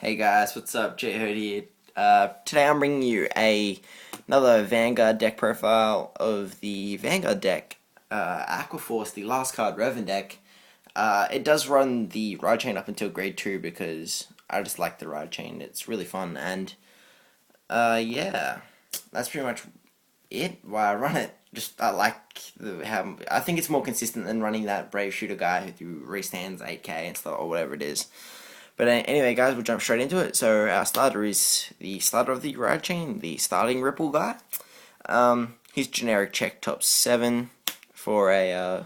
Hey guys, what's up? J-Herd here. Today I'm bringing you another Vanguard deck profile of the Vanguard deck, Aqua, the last card Revonn deck. It does run the ride chain up until grade 2 because I just like the ride chain. It's really fun and yeah, that's pretty much it. Why I run it. Just I like how I think it's more consistent than running that Brave Shooter guy who restands 8k and stuff or whatever it is. But anyway, guys, we'll jump straight into it. So our starter is the starter of the ride chain, the starting Ripple guy. He's generic check top 7 for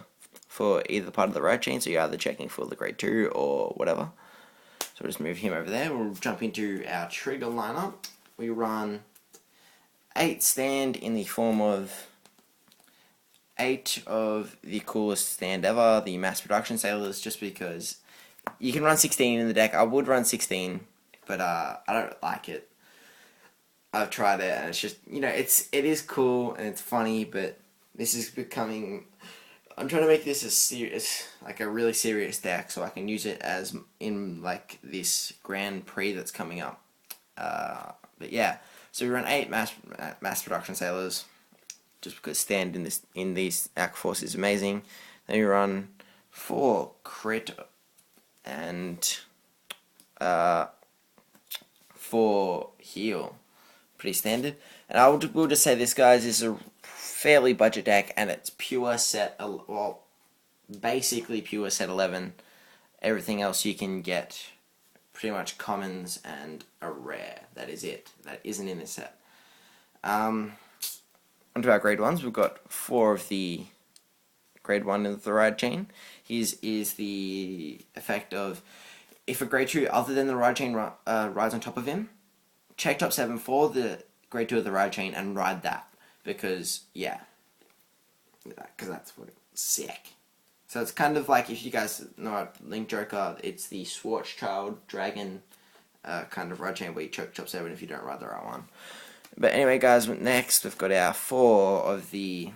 for either part of the ride chain. So you're either checking for the grade 2 or whatever. So we'll just move him over there. We'll jump into our trigger lineup. We run 8 stand in the form of 8 of the coolest stand ever, the mass production sailors, just because you can run 16 in the deck. I would run 16, but I don't like it. I've tried it, and it's just, it is cool and it's funny, but this is becoming. I'm trying to make this a really serious deck, so I can use it as in like this Grand Prix that's coming up. But yeah, so we run 8 mass production sailors, just because stand in these Aqua Force is amazing. Then we run 4 crit and 4 heal, pretty standard. And we'll just say this, guys, is a fairly budget deck, and it's pure set. Well, basically pure set 11. Everything else you can get pretty much commons and a rare. That is it. That isn't in this set. Onto our grade 1s. We've got 4 of the grade 1 in the ride chain. His is the effect of, if a grade 2 other than the ride chain rides on top of him, check top 7 for the grade 2 of the ride chain and ride that. Because that's what it's sick. So it's kind of like, if you guys know Link Joker, it's the Schwarzschild Dragon kind of ride chain where you check top 7 if you don't ride the right one. But anyway, guys, next we've got our 4 of the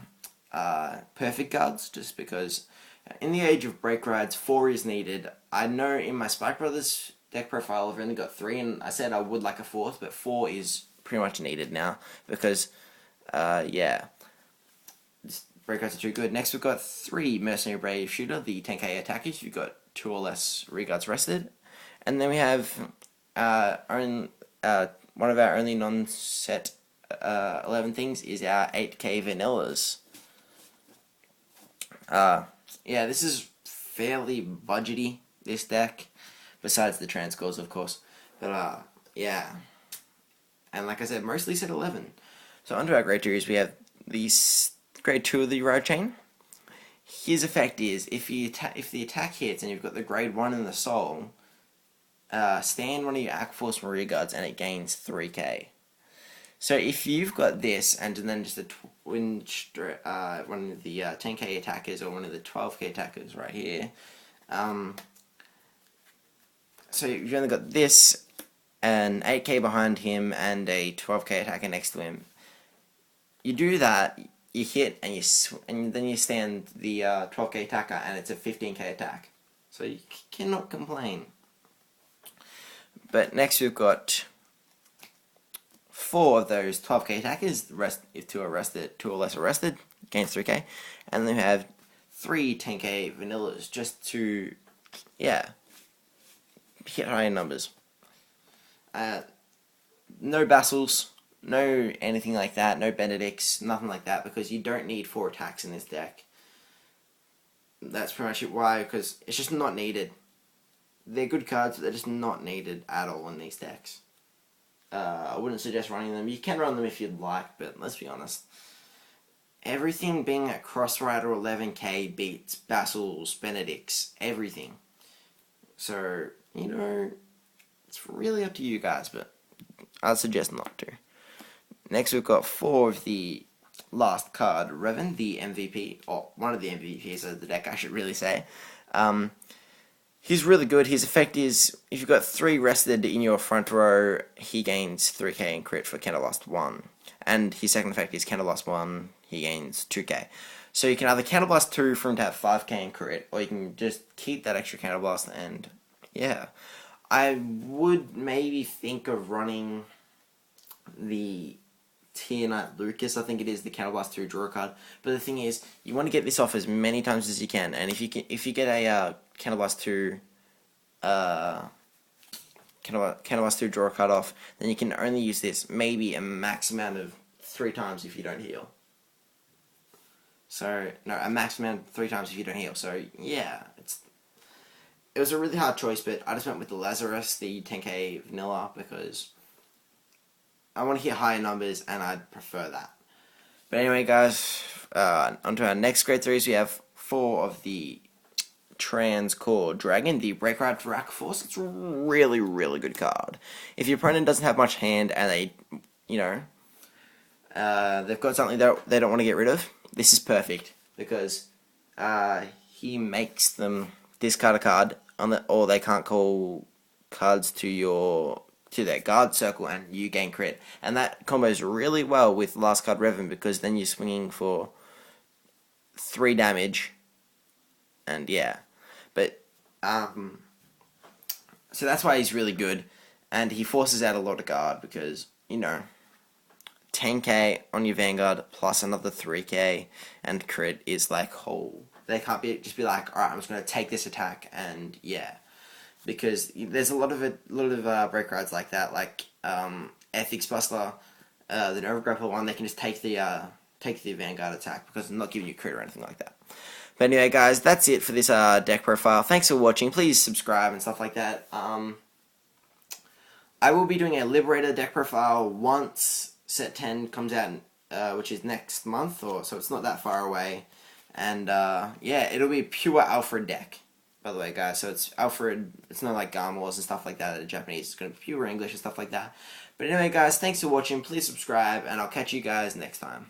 perfect guards, just because in the age of break rides, 4 is needed. I know in my Spike Brothers deck profile I've only got 3, and I said I would like a 4th, but 4 is pretty much needed now, because yeah, break rides are too good. Next we've got 3 Mercenary Brave Shooter, the 10k attackers. You've got 2 or less reguards rested, and then we have one of our only non-set 11 things is our 8k vanillas. Yeah, this is fairly budgety, this deck, besides the transcores, of course. But yeah, and like I said, mostly set 11. So under our grade 2s, we have these grade 2 of the ride chain. His effect is, if the attack hits and you've got the grade 1 in the soul, stand one of your Aqua Force Maria guards and it gains 3k. So if you've got this and then just one of the 10k attackers or one of the 12k attackers right here, so you've only got this, an 8k behind him and a 12k attacker next to him. You do that, you hit, and then you stand the 12k attacker and it's a 15k attack. So you cannot complain. But next we've got 4 of those 12k attackers. The rest, if 2 are rested, 2 or less are rested, gains 3k. And then we have 3 10k vanillas, just to, yeah, hit higher numbers. No Basils, no anything like that, no Benedicts, nothing like that, because you don't need 4 attacks in this deck. That's pretty much it. Why? Because it's just not needed. They're good cards, but they're just not needed at all in these decks. I wouldn't suggest running them. You can run them if you'd like, but let's be honest. Everything being at Cross Rider 11k beats Basils, Benedicts, everything. So, it's really up to you guys, but I'd suggest not to. Next we've got 4 of the last card, Revonn, the MVP, or one of the MVPs of the deck, I should really say. He's really good. His effect is, if you've got 3 rested in your front row, he gains 3k in crit for counter lost 1. And his second effect is counter lost 1, he gains 2k. So you can either counter blast 2 for him to have 5k in crit, or you can just keep that extra counter blast, and yeah. I would maybe think of running the Tier Knight Lucas, I think it is, the Counterblast 2 draw card. But the thing is, you want to get this off as many times as you can, and if you get a Counterblast 2 Counterblast 2 draw card off, then you can only use this maybe a max amount of 3 times if you don't heal. So, no, a max amount of 3 times if you don't heal. So, yeah, it was a really hard choice, but I just went with the Lazarus, the 10k vanilla, because I want to hit higher numbers, and I'd prefer that. But anyway, guys, onto our next grade series. We have 4 of the Trans-Core Dragon, the Break Ride for Aqua Force. It's a really, really good card. If your opponent doesn't have much hand, and they, they've got something that they don't want to get rid of, this is perfect, because he makes them discard a card, or they can't call cards to their guard circle, and you gain crit. And that combos really well with last card Revonn, because then you're swinging for 3 damage, and yeah. But so that's why he's really good, and he forces out a lot of guard, because 10k on your Vanguard plus another 3k and crit is like whole. They can't just be like, alright, I'm just going to take this attack, and yeah. Because there's a lot of break rides like that, like Ethics Buster, the Nova Grapple one. They can just take the Vanguard attack because I'm not giving you crit or anything like that. But anyway, guys, that's it for this deck profile. Thanks for watching. Please subscribe and stuff like that. I will be doing a Liberator deck profile once Set 10 comes out, which is next month, so it's not that far away. And yeah, it'll be a pure Alfred deck, by the way, guys. So it's Alfred. It's not like Garmors and stuff like that in Japanese. It's going to be pure English and stuff like that. But anyway, guys, thanks for watching. Please subscribe, and I'll catch you guys next time.